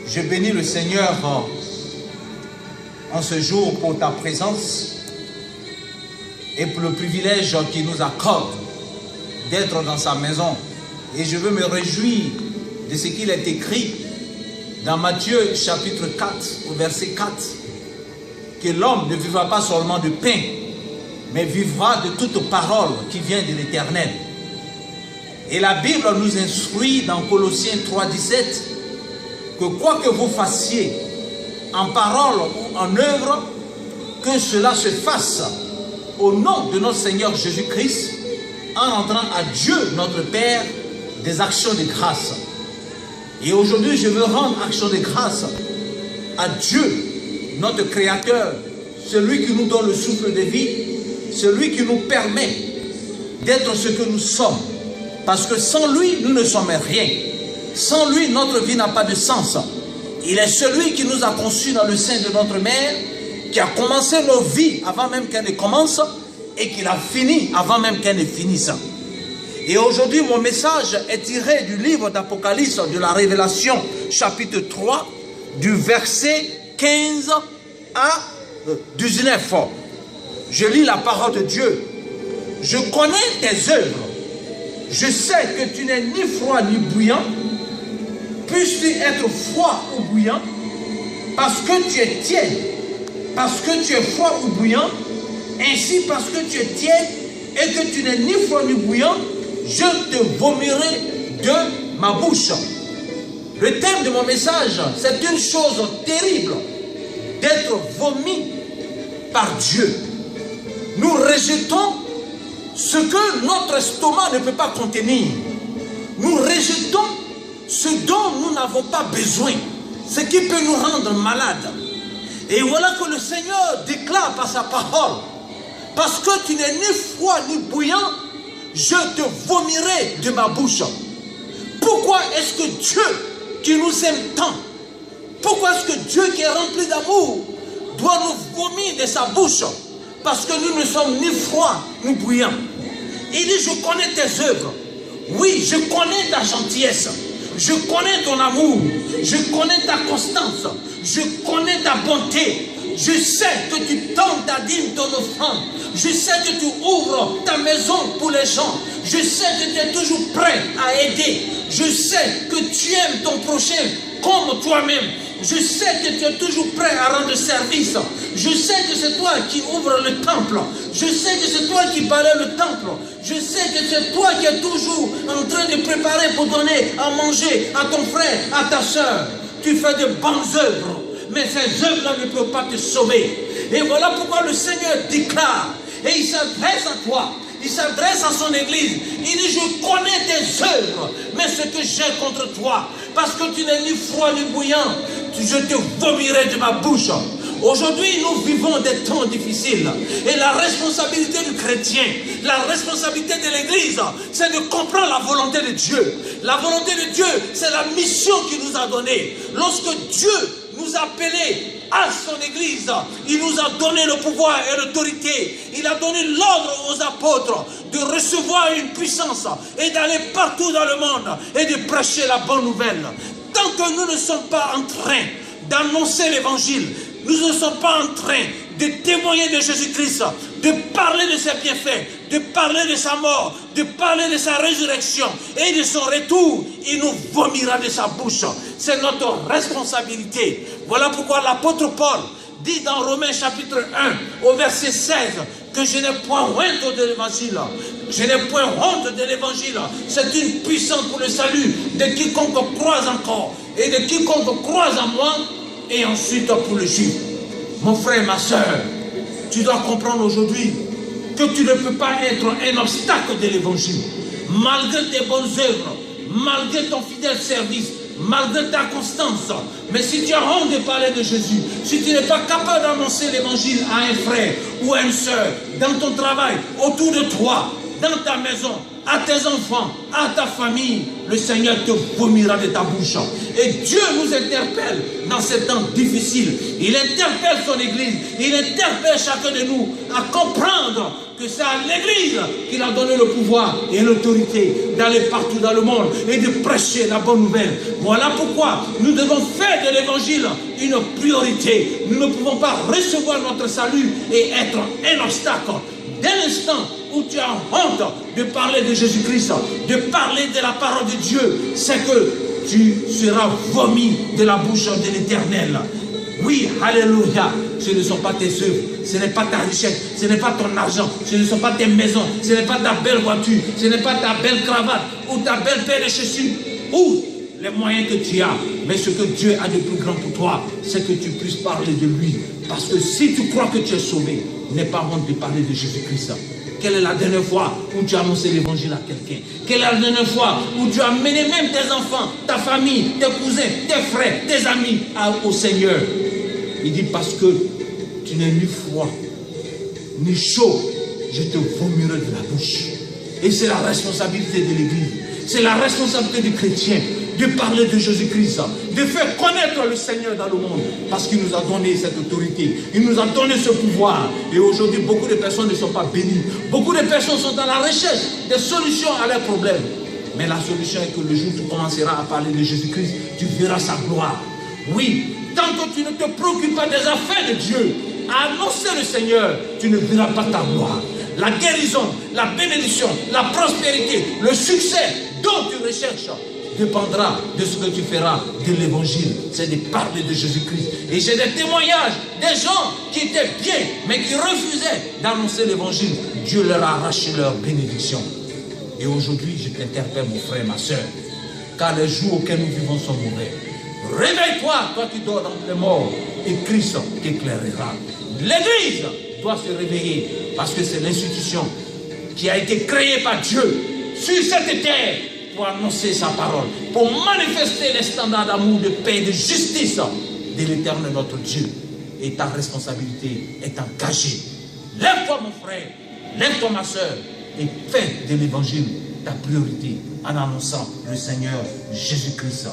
Je bénis le Seigneur en ce jour pour ta présence et pour le privilège qu'il nous accorde d'être dans sa maison. Et je veux me réjouir de ce qu'il est écrit dans Matthieu chapitre 4 au verset 4, que l'homme ne vivra pas seulement de pain, mais vivra de toute parole qui vient de l'Éternel. Et la Bible nous instruit dans Colossiens 3, 17, que quoi que vous fassiez, en parole ou en œuvre, que cela se fasse au nom de notre Seigneur Jésus-Christ, en rendant à Dieu notre Père des actions de grâce. Et aujourd'hui, je veux rendre action de grâce à Dieu, notre Créateur, celui qui nous donne le souffle de vie, celui qui nous permet d'être ce que nous sommes. Parce que sans lui, nous ne sommes rien. Sans lui, notre vie n'a pas de sens. Il est celui qui nous a conçus dans le sein de notre mère, qui a commencé nos vies avant même qu'elles ne commencent et qui l'a fini avant même qu'elles ne finissent. Et aujourd'hui, mon message est tiré du livre d'Apocalypse, de la Révélation, chapitre 3, du verset 15 à 19. Je lis la parole de Dieu. Je connais tes œuvres. Je sais que tu n'es ni froid ni bouillant. Puisses-tu être froid ou bouillant, parce que tu es tiède, parce que tu es froid ou bouillant, ainsi parce que tu es tiède et que tu n'es ni froid ni bouillant, je te vomirai de ma bouche. Le thème de mon message, c'est une chose terrible, d'être vomi par Dieu. Nous rejetons ce que notre estomac ne peut pas contenir. Nous rejetons ce dont nous n'avons pas besoin, ce qui peut nous rendre malades. Et voilà que le Seigneur déclare par sa parole, parce que tu n'es ni froid ni bouillant, je te vomirai de ma bouche. Pourquoi est-ce que Dieu qui nous aime tant, pourquoi est-ce que Dieu qui est rempli d'amour doit nous vomir de sa bouche? Parce que nous ne sommes ni froids ni bouillants. Il dit, je connais tes œuvres. Oui, je connais ta gentillesse. Je connais ton amour, je connais ta constance, je connais ta bonté. Je sais que tu tends ta dîme, ton offrande. Je sais que tu ouvres ta maison pour les gens. Je sais que tu es toujours prêt à aider. Je sais que tu aimes ton prochain comme toi-même. Je sais que tu es toujours prêt à rendre service. Je sais que c'est toi qui ouvres le temple. Je sais que c'est toi qui balaie le temple. Je sais que c'est toi qui es toujours en train de préparer pour donner à manger à ton frère, à ta soeur. Tu fais de bonnes œuvres, mais ces œuvres-là ne peuvent pas te sauver. Et voilà pourquoi le Seigneur déclare, et il s'adresse à toi. Il s'adresse à son église. Il dit, je connais tes œuvres, mais ce que j'ai contre toi, parce que tu n'es ni froid ni bouillant, je te vomirai de ma bouche. Aujourd'hui, nous vivons des temps difficiles. Et la responsabilité du chrétien, la responsabilité de l'église, c'est de comprendre la volonté de Dieu. La volonté de Dieu, c'est la mission qu'il nous a donnée. Lorsque Dieu nous a appelés à son église, il nous a donné le pouvoir et l'autorité. Il a donné l'ordre aux apôtres de recevoir une puissance et d'aller partout dans le monde et de prêcher la bonne nouvelle. Tant que nous ne sommes pas en train d'annoncer l'évangile, nous ne sommes pas en train de témoigner de Jésus-Christ, de parler de ses bienfaits, de parler de sa mort, de parler de sa résurrection et de son retour, il nous vomira de sa bouche. C'est notre responsabilité. Voilà pourquoi l'apôtre Paul dit dans Romains chapitre 1 au verset 16 que je n'ai point honte de l'évangile. Je n'ai point honte de l'évangile. C'est une puissance pour le salut de quiconque croit encore et de quiconque croit en moi et ensuite pour le juif. Mon frère, ma soeur, tu dois comprendre aujourd'hui que tu ne peux pas être un obstacle de l'évangile. Malgré tes bonnes œuvres, malgré ton fidèle service, malgré ta constance. Mais si tu as honte de parler de Jésus, si tu n'es pas capable d'annoncer l'évangile à un frère ou à une soeur, dans ton travail, autour de toi, dans ta maison, à tes enfants, à ta famille, le Seigneur te vomira de ta bouche. Et Dieu nous interpelle dans ces temps difficiles. Il interpelle son Église. Il interpelle chacun de nous à comprendre que c'est à l'Église qu'il a donné le pouvoir et l'autorité d'aller partout dans le monde et de prêcher la bonne nouvelle. Voilà pourquoi nous devons faire de l'Évangile une priorité. Nous ne pouvons pas recevoir notre salut et être un obstacle. Dès l'instant où tu as honte de parler de Jésus-Christ, de parler de la parole de Dieu, c'est que tu seras vomi de la bouche de l'Éternel. Oui, alléluia. Ce ne sont pas tes œuvres, ce n'est pas ta richesse, ce n'est pas ton argent, ce ne sont pas tes maisons, ce n'est pas ta belle voiture, ce n'est pas ta belle cravate ou ta belle paire de chaussures ou les moyens que tu as. Mais ce que Dieu a de plus grand pour toi, c'est que tu puisses parler de lui. Parce que si tu crois que tu es sauvé, n'aie pas honte de parler de Jésus-Christ. Quelle est la dernière fois où tu as annoncé l'évangile à quelqu'un? Quelle est la dernière fois où tu as mené même tes enfants, ta famille, tes cousins, tes frères, tes amis au Seigneur? Il dit parce que tu n'es ni froid, ni chaud, je te vomirai de la bouche. Et c'est la responsabilité de l'Église. C'est la responsabilité du chrétien de parler de Jésus-Christ, de faire connaître le Seigneur dans le monde, parce qu'il nous a donné cette autorité, il nous a donné ce pouvoir. Et aujourd'hui, beaucoup de personnes ne sont pas bénies. Beaucoup de personnes sont à la recherche des solutions à leurs problèmes. Mais la solution est que le jour où tu commenceras à parler de Jésus-Christ, tu verras sa gloire. Oui, tant que tu ne te préoccupes pas des affaires de Dieu, à annoncer le Seigneur, tu ne verras pas ta gloire. La guérison, la bénédiction, la prospérité, le succès dont tu recherches dépendra de ce que tu feras de l'évangile. C'est de parler de Jésus-Christ. Et j'ai des témoignages des gens qui étaient bien, mais qui refusaient d'annoncer l'évangile. Dieu leur a arraché leur bénédiction. Et aujourd'hui, je t'interpelle, mon frère, ma soeur, car les jours auxquels nous vivons sont mauvais. Réveille-toi, toi qui dors dans les morts, et Christ t'éclairera. L'Église doit se réveiller, parce que c'est l'institution qui a été créée par Dieu sur cette terre pour annoncer sa parole, pour manifester les standards d'amour, de paix, de justice de l'Éternel notre Dieu. Et ta responsabilité est engagée. Lève-toi, mon frère, lève-toi, ma soeur, et fais de l'Évangile ta priorité en annonçant le Seigneur Jésus-Christ.